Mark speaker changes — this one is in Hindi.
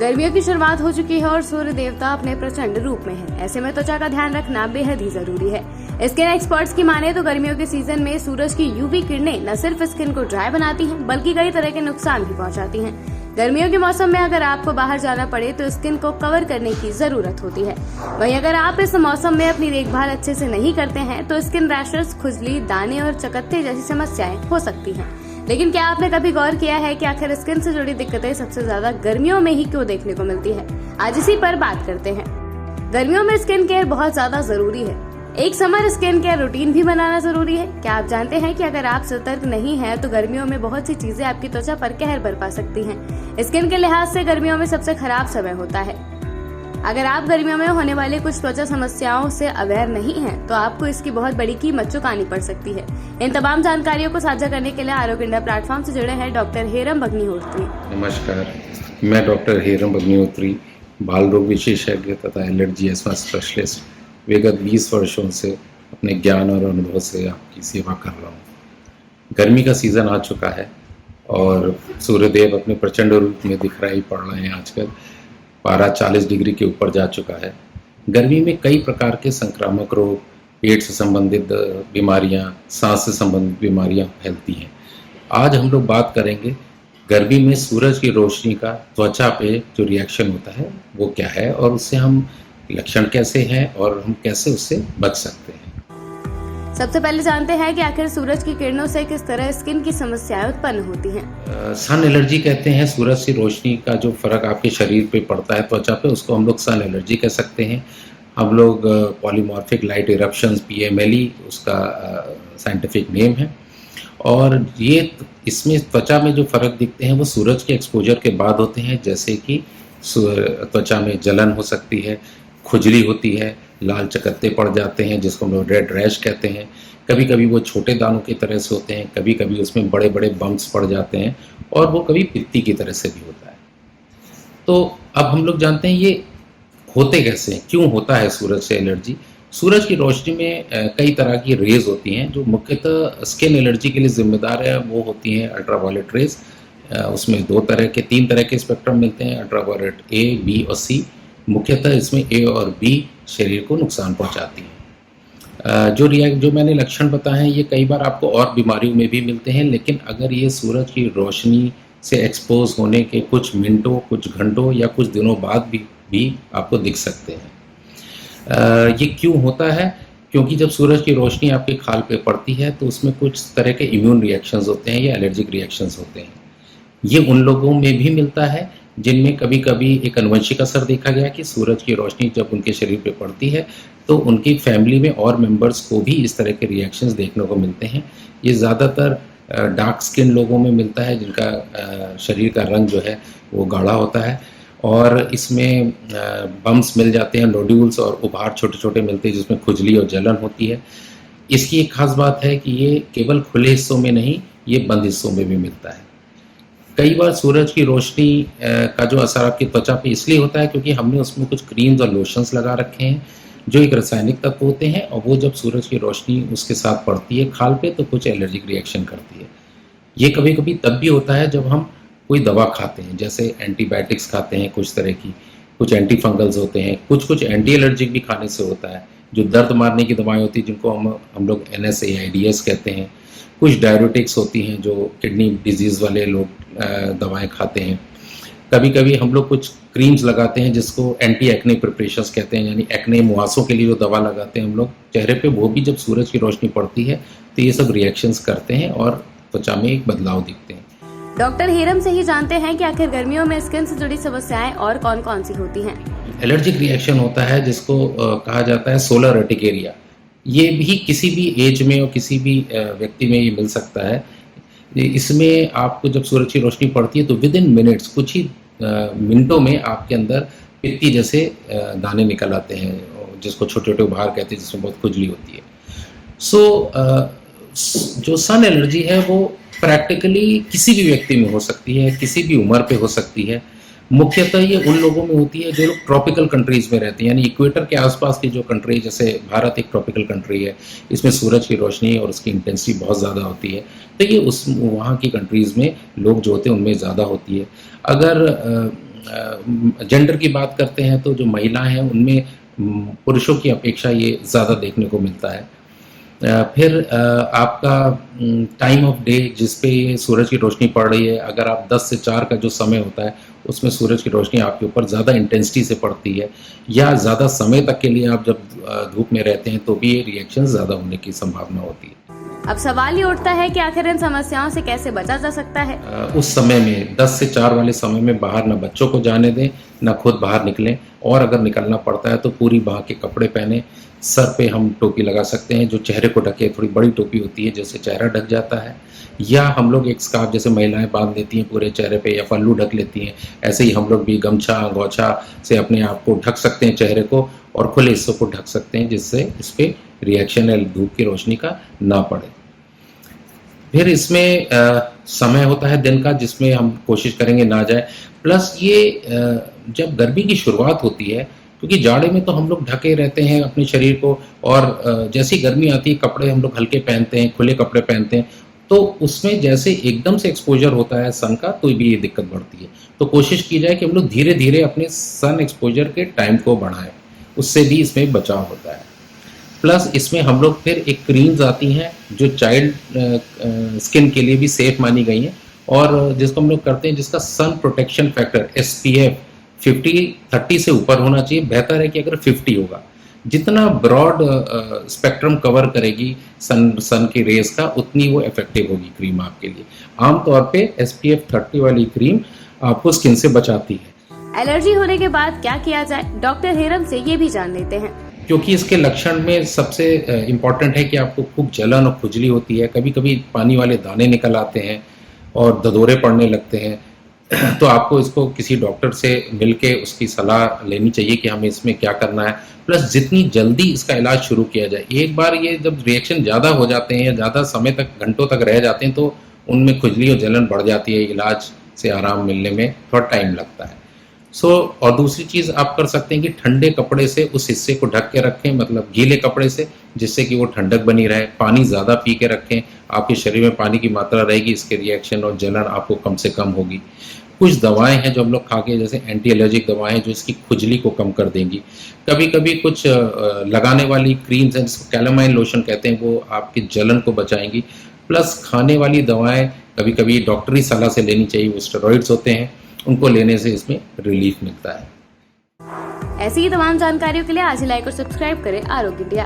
Speaker 1: गर्मियों की शुरुआत हो चुकी है और सूर्य देवता अपने प्रचंड रूप में है। ऐसे में त्वचा का ध्यान रखना बेहद ही जरूरी है। स्किन एक्सपर्ट्स की माने तो गर्मियों के सीजन में सूरज की यूवी किरणें न सिर्फ स्किन को ड्राई बनाती हैं बल्कि कई तरह के नुकसान भी पहुंचाती हैं। गर्मियों के मौसम में अगर आपको बाहर जाना पड़े तो स्किन को कवर करने की जरूरत होती है। वहीं अगर आप इस मौसम में अपनी देखभाल अच्छे से नहीं करते हैं तो स्किन रैशेस, खुजली, दाने और चकत्ते जैसी समस्याएं हो सकती हैं। लेकिन क्या आपने कभी गौर किया है कि आखिर स्किन से जुड़ी दिक्कतें सबसे ज्यादा गर्मियों में ही क्यों देखने को मिलती है? आज इसी पर बात करते हैं। गर्मियों में स्किन केयर बहुत ज्यादा जरूरी है। एक समर स्किन केयर रूटीन भी बनाना जरूरी है। क्या आप जानते हैं कि अगर आप सतर्क नहीं हैं तो गर्मियों में बहुत सी चीजें आपकी त्वचा पर कहर बरपा सकती हैं। स्किन के लिहाज से गर्मियों में सबसे खराब समय होता है। अगर आप गर्मियों में होने वाली कुछ त्वचा समस्याओं से अवेयर नहीं हैं, तो आपको इसकी बहुत बड़ी कीमत चुकानी पड़ सकती है। इन तमाम जानकारियों को साझा करने के लिए आरोग्य इंडिया प्लेटफॉर्म से जुड़े हैं डॉक्टर हेरम अग्निहोत्री।
Speaker 2: नमस्कार, मैं डॉक्टर हेरम अग्निहोत्री, बाल रोग विशेषज्ञ तथा एलर्जी एस्मा स्पेशलिस्ट विगत 20 वर्षों से अपने ज्ञान और अनुभव से आपकी सेवा कर रहा हूँ। गर्मी का सीज़न आ चुका है और सूर्यदेव अपने प्रचंड रूप में दिखराई पड़ रहे हैं। आजकल पारा 40 डिग्री के ऊपर जा चुका है। गर्मी में कई प्रकार के संक्रामक रोग, पेट से संबंधित बीमारियां, सांस से संबंधित बीमारियां फैलती हैं। आज हम लोग बात करेंगे गर्मी में सूरज की रोशनी का त्वचा पे जो रिएक्शन होता है वो क्या है और उससे हम लक्षण कैसे हैं और हम कैसे उससे बच सकते हैं।
Speaker 1: सबसे पहले जानते हैं कि आखिर सूरज की किरणों से किस तरह स्किन की समस्याएं उत्पन्न होती हैं।
Speaker 2: सन एलर्जी कहते हैं। सूरज से रोशनी का जो फर्क आपके शरीर पे पड़ता है त्वचा पे, उसको हम लोग सन एलर्जी कह सकते हैं। हम लोग पॉलीमॉर्फिक लाइट इरप्शंस PMLE उसका साइंटिफिक नेम है। और ये इसमें त्वचा में जो फर्क दिखते हैं वो सूरज के एक्सपोजर के बाद होते हैं, जैसे कि त्वचा में जलन हो सकती है, खुजली होती है, लाल चकत्ते पड़ जाते हैं जिसको हम लोग रेड रैश कहते हैं। कभी कभी वो छोटे दानों की तरह से होते हैं, कभी कभी उसमें बड़े बड़े बम्प्स पड़ जाते हैं और वो कभी पित्ती की तरह से भी होता है। तो अब हम लोग जानते हैं ये होते कैसे हैं, क्यों होता है सूरज से एलर्जी। सूरज की रोशनी में कई तरह की रेज होती हैं जो मुख्यतः स्किन एलर्जी के लिए जिम्मेदार है। वो होती हैं अल्ट्रावायलेट रेज। उसमें तीन तरह के स्पेक्ट्रम मिलते हैं, अल्ट्रावायलेट A, B और C। मुख्यतः इसमें A और B शरीर को नुकसान पहुंचाती है। जो मैंने लक्षण बताए हैं ये कई बार आपको और बीमारियों में भी मिलते हैं, लेकिन अगर ये सूरज की रोशनी से एक्सपोज होने के कुछ मिनटों, कुछ घंटों या कुछ दिनों बाद भी आपको दिख सकते हैं। ये क्यों होता है? क्योंकि जब सूरज की रोशनी आपके खाल पे पड़ती है तो उसमें कुछ तरह के इम्यून रिएक्शंस होते हैं या एलर्जिक रिएक्शंस होते हैं। ये उन लोगों में भी मिलता है जिनमें कभी कभी एक आनुवंशिक असर देखा गया कि सूरज की रोशनी जब उनके शरीर पे पड़ती है तो उनकी फैमिली में और मेंबर्स को भी इस तरह के रिएक्शंस देखने को मिलते हैं। ये ज़्यादातर डार्क स्किन लोगों में मिलता है जिनका शरीर का रंग जो है वो गाढ़ा होता है और इसमें बम्प्स मिल जाते हैं, नोड्यूल्स और उभार छोटे छोटे मिलते हैं जिसमें खुजली और जलन होती है। इसकी एक खास बात है कि ये केवल खुले हिस्सों में नहीं, ये बंद हिस्सों में भी मिलता है। कई बार सूरज की रोशनी का जो असर आपकी त्वचा पे इसलिए होता है क्योंकि हमने उसमें कुछ क्रीम्स और लोशंस लगा रखे हैं जो एक रासायनिक तत्व होते हैं और वो जब सूरज की रोशनी उसके साथ पड़ती है खाल पे तो कुछ एलर्जिक रिएक्शन करती है। ये कभी कभी तब भी होता है जब हम कोई दवा खाते हैं, जैसे एंटीबायोटिक्स खाते हैं कुछ तरह की, कुछ एंटी फंगल्स होते हैं, कुछ एंटी एलर्जिक भी खाने से होता है। जो दर्द मारने की दवाएँ होती हैं जिनको हम लोग NSAIDs कहते हैं। कुछ डायबिटिक्स होती हैं जो किडनी डिजीज़ वाले लोग दवाएं खाते हैं। कभी कभी हम लोग कुछ क्रीम्स लगाते हैं जिसको एंटी एक्ने प्रिपरेशंस कहते हैं, यानी एक्ने मुहासों के लिए जो दवा लगाते हैं हम लोग चेहरे पे, वो भी जब सूरज की रोशनी पड़ती है तो ये सब रिएक्शंस करते हैं और त्वचा में एक बदलाव दिखते हैं।
Speaker 1: डॉक्टर हेरम से ही जानते हैं कि आखिर गर्मियों में स्किन से जुड़ी समस्याएं और कौन कौन सी होती हैं।
Speaker 2: एलर्जिक रिएक्शन होता है जिसको कहा जाता है सोलर अर्टिकेरिया। ये भी किसी भी एज में और किसी भी व्यक्ति में ये मिल सकता है। इसमें आपको जब सूरज की रोशनी पड़ती है तो विद इन मिनट्स, कुछ ही मिनटों में आपके अंदर पित्ती जैसे दाने निकल आते हैं जिसको छोटे छोटे उभार कहते हैं, जिसमें बहुत खुजली होती है। जो सन एलर्जी है वो प्रैक्टिकली किसी भी व्यक्ति में हो सकती है, किसी भी उम्र पे हो सकती है। मुख्यतः ये उन लोगों में होती है जो लोग ट्रॉपिकल कंट्रीज में रहते हैं, यानी इक्वेटर के आसपास की जो कंट्री, जैसे भारत एक ट्रॉपिकल कंट्री है, इसमें सूरज की रोशनी और उसकी इंटेंसिटी बहुत ज़्यादा होती है, तो ये वहाँ की कंट्रीज़ में लोग जो होते हैं उनमें ज़्यादा होती है। अगर जेंडर की बात करते हैं तो जो महिलाएं हैं उनमें पुरुषों की अपेक्षा ये ज़्यादा देखने को मिलता है। फिर आपका टाइम ऑफ डे जिस पे ये सूरज की रोशनी पड़ रही है, अगर आप 10 से 4 का जो समय होता है उसमें सूरज की रोशनी आपके ऊपर ज़्यादा इंटेंसिटी से पड़ती है, या ज़्यादा समय तक के लिए आप जब धूप में रहते हैं तो भी ये रिएक्शन ज़्यादा होने की संभावना होती है।
Speaker 1: अब सवाल ये उठता है कि आखिर इन समस्याओं से कैसे बचा जा सकता है।
Speaker 2: उस समय में 10 से 4 वाले समय में बाहर ना बच्चों को जाने दें, ना खुद बाहर निकलें, और अगर निकलना पड़ता है तो पूरी बाँह के कपड़े पहने, सर पे हम टोपी लगा सकते हैं जो चेहरे को ढके, थोड़ी बड़ी टोपी होती है जिससे चेहरा ढक जाता है, या हम लोग एक स्कार्फ जैसे महिलाएं बांध लेती हैं पूरे चेहरे पे, या पल्लू ढक लेती हैं, ऐसे ही हम लोग भी गमछा गौछा से अपने आप को ढक सकते हैं, चेहरे को और खुले हिस्सों को ढक सकते हैं, जिससे इस पर रिएक्शन या धूप की रोशनी का ना पड़े। फिर इसमें समय होता है दिन का जिसमें हम कोशिश करेंगे ना जाए। प्लस ये जब गर्मी की शुरुआत होती है, क्योंकि जाड़े में तो हम लोग ढके रहते हैं अपने शरीर को, और जैसी गर्मी आती है कपड़े हम लोग हल्के पहनते हैं, खुले कपड़े पहनते हैं, तो उसमें जैसे एकदम से एक्सपोजर होता है सन का तो भी ये दिक्कत बढ़ती है। तो कोशिश की जाए कि हम लोग धीरे धीरे अपने सन एक्सपोजर के टाइम को बढ़ाएं, उससे भी इसमें बचाव होता है। प्लस इसमें हम लोग फिर एक क्रीम्स आती हैं जो चाइल्ड स्किन के लिए भी सेफ मानी गई हैं, और जिसको हम लोग करते हैं जिसका सन प्रोटेक्शन फैक्टर SPF 30 से ऊपर होना चाहिए। बेहतर है कि अगर 50 होगा, जितना ब्रॉड स्पेक्ट्रम कवर करेगी सन की रेस का, उतनी वो इफेक्टिव होगी क्रीम आपके लिए। आमतौर पे SPF 30 वाली क्रीम आपको स्किन से बचाती है।
Speaker 1: एलर्जी होने के बाद क्या किया जाए, डॉक्टर हेरम से ये भी जान लेते हैं।
Speaker 2: क्योंकि इसके लक्षण में सबसे इम्पॉर्टेंट है कि आपको खूब जलन और खुजली होती है, कभी कभी पानी वाले दाने निकल आते हैं और ददोरे पड़ने लगते हैं, तो आपको इसको किसी डॉक्टर से मिलके उसकी सलाह लेनी चाहिए कि हमें इसमें क्या करना है। प्लस जितनी जल्दी इसका इलाज शुरू किया जाए, एक बार ये जब रिएक्शन ज़्यादा हो जाते हैं या ज़्यादा समय तक घंटों तक रह जाते हैं तो उनमें खुजली और जलन बढ़ जाती है, इलाज से आराम मिलने में थोड़ा टाइम लगता है। और दूसरी चीज़ आप कर सकते हैं कि ठंडे कपड़े से उस हिस्से को ढक के रखें, मतलब गीले कपड़े से, जिससे कि वो ठंडक बनी रहे। पानी ज़्यादा पी के रखें, आपके शरीर में पानी की मात्रा रहेगी, इसके रिएक्शन और जलन आपको कम से कम होगी। कुछ दवाएं हैं जो हम लोग खा के, जैसे एंटी एलर्जिक दवाएं जो इसकी खुजली को कम कर देंगी। कभी कभी कुछ लगाने वाली क्रीम्स हैं जिसको कैलामाइन लोशन कहते हैं, वो आपकी जलन को बचाएंगी। प्लस खाने वाली दवाएं कभी कभी डॉक्टरी सलाह से लेनी चाहिए, वो स्टेरॉइड्स होते हैं, उनको लेने से इसमें रिलीफ मिलता है।
Speaker 1: ऐसी ही तमाम जानकारियों के लिए आज ही लाइक और सब्सक्राइब करें आरोग्य इंडिया।